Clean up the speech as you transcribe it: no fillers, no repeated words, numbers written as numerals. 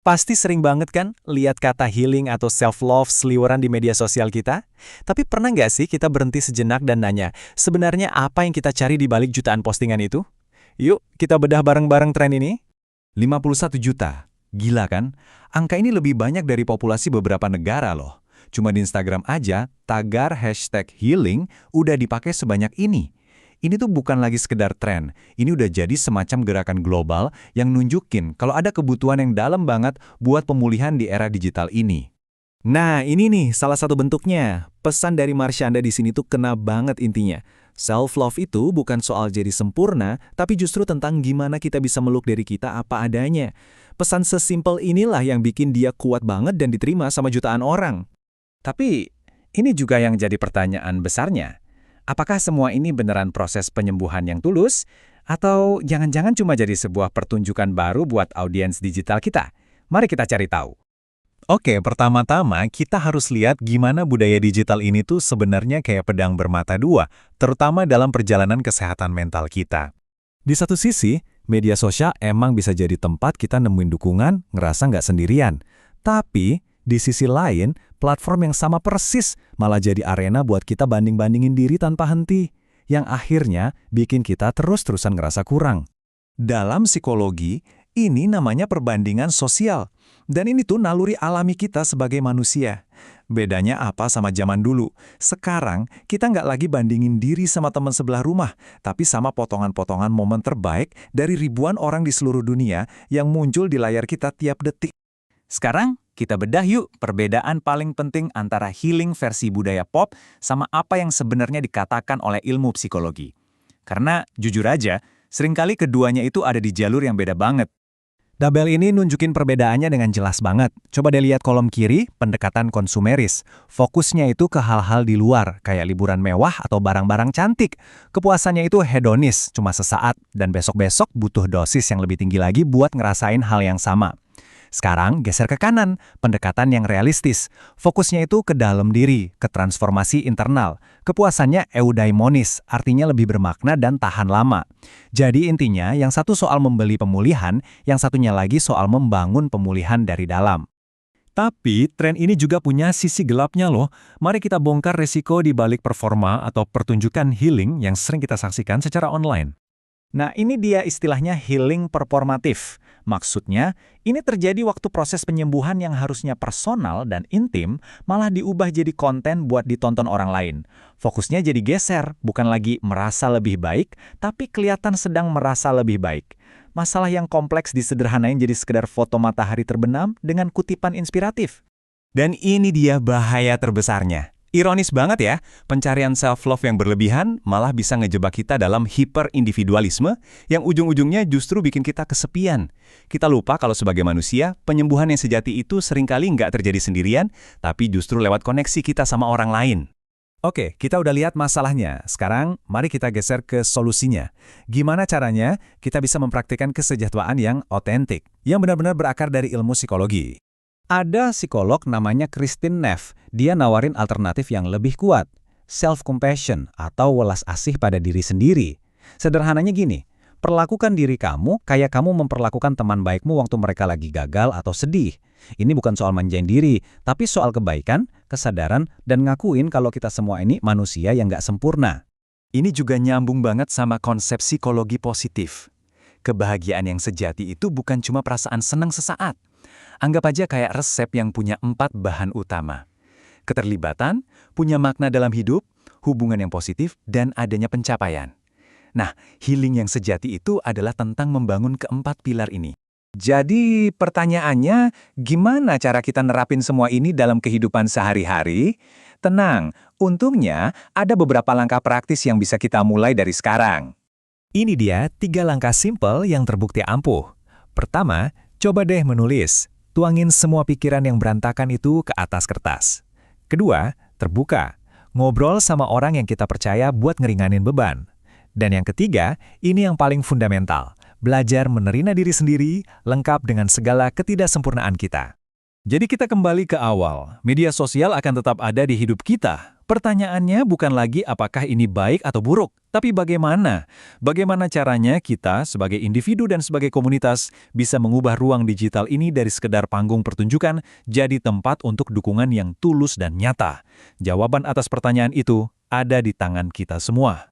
Pasti sering banget kan lihat kata healing atau self-love seliweran di media sosial kita? Tapi pernah nggak sih kita berhenti sejenak dan nanya, sebenarnya apa yang kita cari di balik jutaan postingan itu? Yuk, kita bedah bareng-bareng tren ini. 51 juta. Gila kan? Angka ini lebih banyak dari populasi beberapa negara loh. Cuma di Instagram aja, tagar hashtag healing udah dipakai sebanyak ini. Ini tuh bukan lagi sekedar tren, ini udah jadi semacam gerakan global yang nunjukin kalau ada kebutuhan yang dalam banget buat pemulihan di era digital ini. Nah, ini nih salah satu bentuknya. Pesan dari Marsyanda di sini tuh kena banget intinya. Self-love itu bukan soal jadi sempurna, tapi justru tentang gimana kita bisa meluk diri kita apa adanya. Pesan sesimpel inilah yang bikin dia kuat banget dan diterima sama jutaan orang. Tapi, ini juga yang jadi pertanyaan besarnya. Apakah semua ini beneran proses penyembuhan yang tulus? Atau jangan-jangan cuma jadi sebuah pertunjukan baru buat audiens digital kita? Mari kita cari tahu. Oke, pertama-tama kita harus lihat gimana budaya digital ini tuh sebenarnya kayak pedang bermata dua, terutama dalam perjalanan kesehatan mental kita. Di satu sisi, media sosial emang bisa jadi tempat kita nemuin dukungan, ngerasa nggak sendirian. Tapi, di sisi lain, platform yang sama persis malah jadi arena buat kita banding-bandingin diri tanpa henti, yang akhirnya bikin kita terus-terusan ngerasa kurang. Dalam psikologi, ini namanya perbandingan sosial. Dan ini tuh naluri alami kita sebagai manusia. Bedanya apa sama zaman dulu? Sekarang, kita nggak lagi bandingin diri sama teman sebelah rumah, tapi sama potongan-potongan momen terbaik dari ribuan orang di seluruh dunia yang muncul di layar kita tiap detik. Sekarang, kita bedah yuk perbedaan paling penting antara healing versi budaya pop sama apa yang sebenarnya dikatakan oleh ilmu psikologi. Karena, jujur aja, seringkali keduanya itu ada di jalur yang beda banget. Tabel ini nunjukin perbedaannya dengan jelas banget. Coba deh lihat kolom kiri, pendekatan konsumeris. Fokusnya itu ke hal-hal di luar, kayak liburan mewah atau barang-barang cantik. Kepuasannya itu hedonis, cuma sesaat, dan besok-besok butuh dosis yang lebih tinggi lagi buat ngerasain hal yang sama. Sekarang geser ke kanan, pendekatan yang realistis. Fokusnya itu ke dalam diri, ke transformasi internal. Kepuasannya eudaimonis, artinya lebih bermakna dan tahan lama. Jadi intinya, yang satu soal membeli pemulihan, yang satunya lagi soal membangun pemulihan dari dalam. Tapi, tren ini juga punya sisi gelapnya loh. Mari kita bongkar resiko di balik performa atau pertunjukan healing yang sering kita saksikan secara online. Nah, ini dia istilahnya healing performatif. Maksudnya, ini terjadi waktu proses penyembuhan yang harusnya personal dan intim, malah diubah jadi konten buat ditonton orang lain. Fokusnya jadi geser, bukan lagi merasa lebih baik, tapi kelihatan sedang merasa lebih baik. Masalah yang kompleks disederhanain jadi sekedar foto matahari terbenam dengan kutipan inspiratif. Dan ini dia bahaya terbesarnya. Ironis banget ya, pencarian self-love yang berlebihan malah bisa ngejebak kita dalam hiperindividualisme yang ujung-ujungnya justru bikin kita kesepian. Kita lupa kalau sebagai manusia, penyembuhan yang sejati itu seringkali nggak terjadi sendirian, tapi justru lewat koneksi kita sama orang lain. Oke, kita udah lihat masalahnya. Sekarang, mari kita geser ke solusinya. Gimana caranya kita bisa mempraktikkan kesejahteraan yang otentik, yang benar-benar berakar dari ilmu psikologi? Ada psikolog namanya Kristin Neff. Dia nawarin alternatif yang lebih kuat, self-compassion atau welas asih pada diri sendiri. Sederhananya gini, perlakukan diri kamu kayak kamu memperlakukan teman baikmu waktu mereka lagi gagal atau sedih. Ini bukan soal manjain diri, tapi soal kebaikan, kesadaran, dan ngakuin kalau kita semua ini manusia yang nggak sempurna. Ini juga nyambung banget sama konsep psikologi positif. Kebahagiaan yang sejati itu bukan cuma perasaan senang sesaat. Anggap aja kayak resep yang punya 4 bahan utama. Keterlibatan, punya makna dalam hidup, hubungan yang positif, dan adanya pencapaian. Nah, healing yang sejati itu adalah tentang membangun keempat pilar ini. Jadi pertanyaannya, gimana cara kita nerapin semua ini dalam kehidupan sehari-hari? Tenang, untungnya ada beberapa langkah praktis yang bisa kita mulai dari sekarang. Ini dia 3 langkah simpel yang terbukti ampuh. Pertama, coba deh menulis. Tuangin semua pikiran yang berantakan itu ke atas kertas. Kedua, terbuka. Ngobrol sama orang yang kita percaya buat ngeringanin beban. Dan yang ketiga, ini yang paling fundamental. Belajar menerima diri sendiri, lengkap dengan segala ketidaksempurnaan kita. Jadi kita kembali ke awal. Media sosial akan tetap ada di hidup kita. Pertanyaannya bukan lagi apakah ini baik atau buruk, tapi bagaimana? Bagaimana caranya kita sebagai individu dan sebagai komunitas bisa mengubah ruang digital ini dari sekedar panggung pertunjukan jadi tempat untuk dukungan yang tulus dan nyata? Jawaban atas pertanyaan itu ada di tangan kita semua.